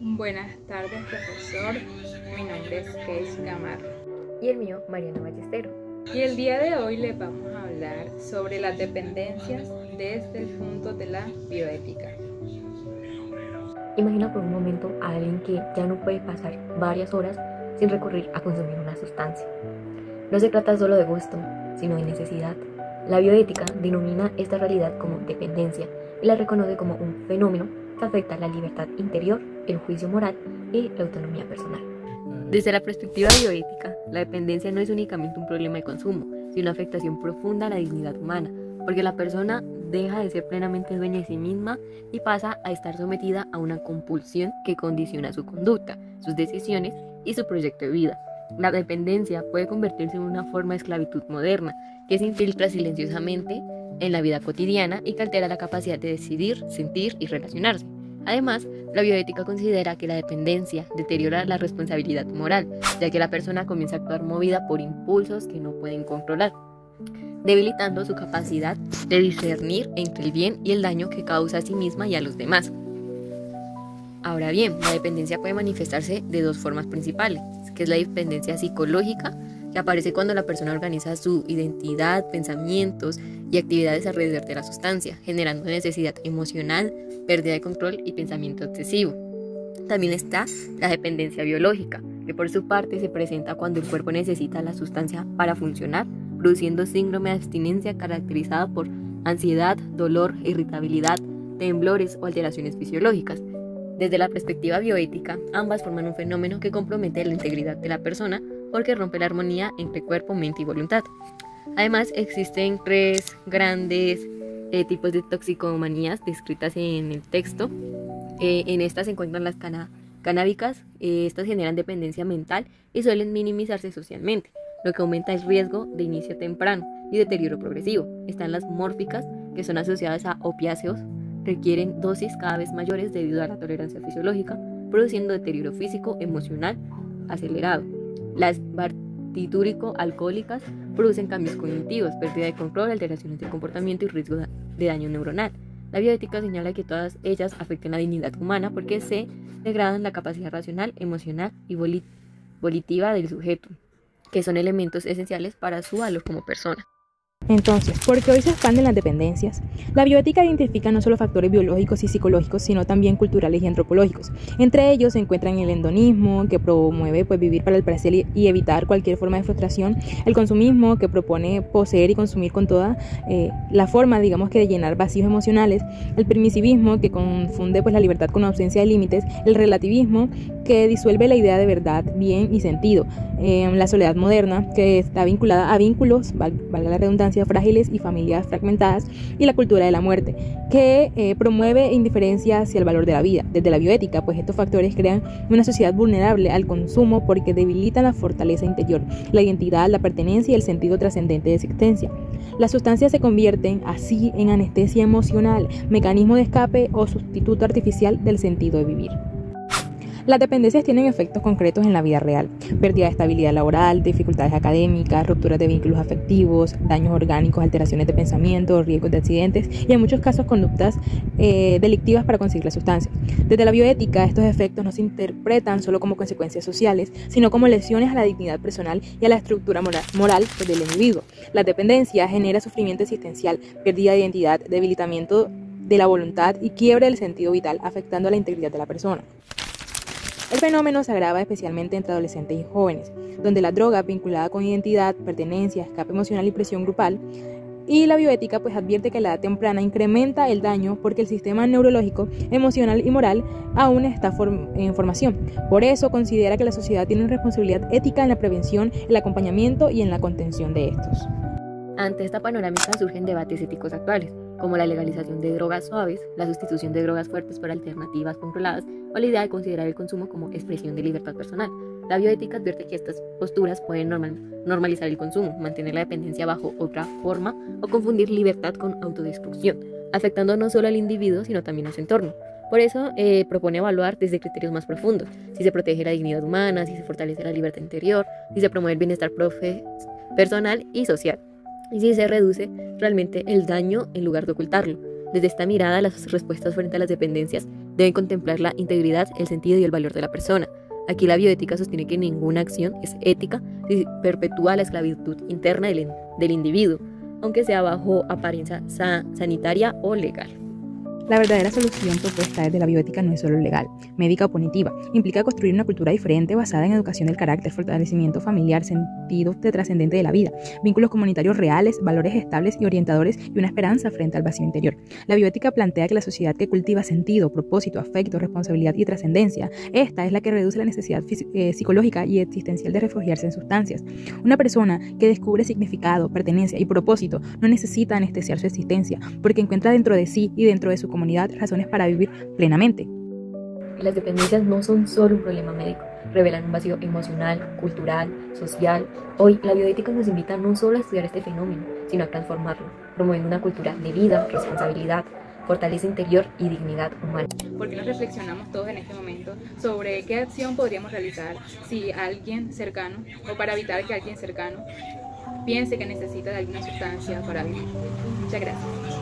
Buenas tardes, profesor. Mi nombre es Keis Gamarro. Y el mío, Mariana Ballestero. Y el día de hoy les vamos a hablar sobre las dependencias desde el punto de la bioética. Imagina por un momento a alguien que ya no puede pasar varias horas sin recurrir a consumir una sustancia. No se trata solo de gusto, sino de necesidad. La bioética denomina esta realidad como dependencia y la reconoce como un fenómeno que afecta la libertad interior, el juicio moral y la autonomía personal. Desde la perspectiva bioética, la dependencia no es únicamente un problema de consumo, sino una afectación profunda a la dignidad humana, porque la persona deja de ser plenamente dueña de sí misma y pasa a estar sometida a una compulsión que condiciona su conducta, sus decisiones y su proyecto de vida. La dependencia puede convertirse en una forma de esclavitud moderna que se infiltra silenciosamente en la vida cotidiana y que altera la capacidad de decidir, sentir y relacionarse. Además, la bioética considera que la dependencia deteriora la responsabilidad moral, ya que la persona comienza a actuar movida por impulsos que no pueden controlar, debilitando su capacidad de discernir entre el bien y el daño que causa a sí misma y a los demás. Ahora bien, la dependencia puede manifestarse de dos formas principales, que es la dependencia psicológica, que aparece cuando la persona organiza su identidad, pensamientos y actividades alrededor de la sustancia, generando necesidad emocional, pérdida de control y pensamiento obsesivo. También está la dependencia biológica, que por su parte se presenta cuando el cuerpo necesita la sustancia para funcionar, produciendo síndrome de abstinencia caracterizada por ansiedad, dolor, irritabilidad, temblores o alteraciones fisiológicas. Desde la perspectiva bioética, ambas forman un fenómeno que compromete la integridad de la persona porque rompe la armonía entre cuerpo, mente y voluntad. Además, existen tres grandes tipos de toxicomanías descritas en el texto. En estas se encuentran las canábicas. Estas generan dependencia mental y suelen minimizarse socialmente, lo que aumenta el riesgo de inicio temprano y deterioro progresivo. Están las mórficas, que son asociadas a opiáceos, requieren dosis cada vez mayores debido a la tolerancia fisiológica, produciendo deterioro físico, emocional acelerado. Las barbitúrico-alcohólicas producen cambios cognitivos, pérdida de control, alteraciones del comportamiento y riesgo de daño neuronal. La bioética señala que todas ellas afectan la dignidad humana porque se degradan la capacidad racional, emocional y volitiva del sujeto, que son elementos esenciales para su valor como persona. Entonces, ¿por qué hoy se expanden las dependencias? La bioética identifica no solo factores biológicos y psicológicos, sino también culturales y antropológicos. Entre ellos se encuentran el hedonismo, que promueve vivir para el placer y evitar cualquier forma de frustración, el consumismo, que propone poseer y consumir con toda la forma, de llenar vacíos emocionales, el permisivismo, que confunde la libertad con la ausencia de límites, el relativismo, que disuelve la idea de verdad, bien y sentido, la soledad moderna, que está vinculada a vínculos, valga la redundancia, frágiles y familias fragmentadas, y la cultura de la muerte, que promueve indiferencia hacia el valor de la vida. Desde la bioética, estos factores crean una sociedad vulnerable al consumo porque debilitan la fortaleza interior, la identidad, la pertenencia y el sentido trascendente de existencia. Las sustancias se convierten así en anestesia emocional, mecanismo de escape o sustituto artificial del sentido de vivir. Las dependencias tienen efectos concretos en la vida real: pérdida de estabilidad laboral, dificultades académicas, rupturas de vínculos afectivos, daños orgánicos, alteraciones de pensamiento, riesgos de accidentes y en muchos casos conductas delictivas para conseguir las sustancias. Desde la bioética, estos efectos no se interpretan solo como consecuencias sociales, sino como lesiones a la dignidad personal y a la estructura moral del individuo. La dependencia genera sufrimiento existencial, pérdida de identidad, debilitamiento de la voluntad y quiebre del sentido vital, afectando a la integridad de la persona. El fenómeno se agrava especialmente entre adolescentes y jóvenes, donde la droga vinculada con identidad, pertenencia, escape emocional y presión grupal, y la bioética advierte que la edad temprana incrementa el daño porque el sistema neurológico, emocional y moral aún está en formación. Por eso considera que la sociedad tiene una responsabilidad ética en la prevención, el acompañamiento y en la contención de estos. Ante esta panorámica surgen debates éticos actuales, como la legalización de drogas suaves, la sustitución de drogas fuertes por alternativas controladas o la idea de considerar el consumo como expresión de libertad personal. La bioética advierte que estas posturas pueden normalizar el consumo, mantener la dependencia bajo otra forma o confundir libertad con autodestrucción, afectando no solo al individuo sino también a su entorno. Por eso propone evaluar desde criterios más profundos, si se protege la dignidad humana, si se fortalece la libertad interior, si se promueve el bienestar personal y social, y si se reduce realmente el daño en lugar de ocultarlo. Desde esta mirada, las respuestas frente a las dependencias deben contemplar la integridad, el sentido y el valor de la persona. Aquí la bioética sostiene que ninguna acción es ética si perpetúa la esclavitud interna del individuo, aunque sea bajo apariencia sanitaria o legal. La verdadera solución propuesta desde la bioética no es solo legal, médica o punitiva. Implica construir una cultura diferente basada en educación del carácter, fortalecimiento familiar, sentido trascendente de la vida, vínculos comunitarios reales, valores estables y orientadores y una esperanza frente al vacío interior. La bioética plantea que la sociedad que cultiva sentido, propósito, afecto, responsabilidad y trascendencia, esta es la que reduce la necesidad psicológica y existencial de refugiarse en sustancias. Una persona que descubre significado, pertenencia y propósito no necesita anestesiar su existencia, porque encuentra dentro de sí y dentro de su comunidad razones para vivir plenamente. Las dependencias no son solo un problema médico, revelan un vacío emocional, cultural, social. Hoy, la bioética nos invita no solo a estudiar este fenómeno, sino a transformarlo, promoviendo una cultura de vida, responsabilidad, fortaleza interior y dignidad humana. ¿Por qué no reflexionamos todos en este momento sobre qué acción podríamos realizar si alguien cercano, o para evitar que alguien cercano piense que necesita de alguna sustancia para vivir? Muchas gracias.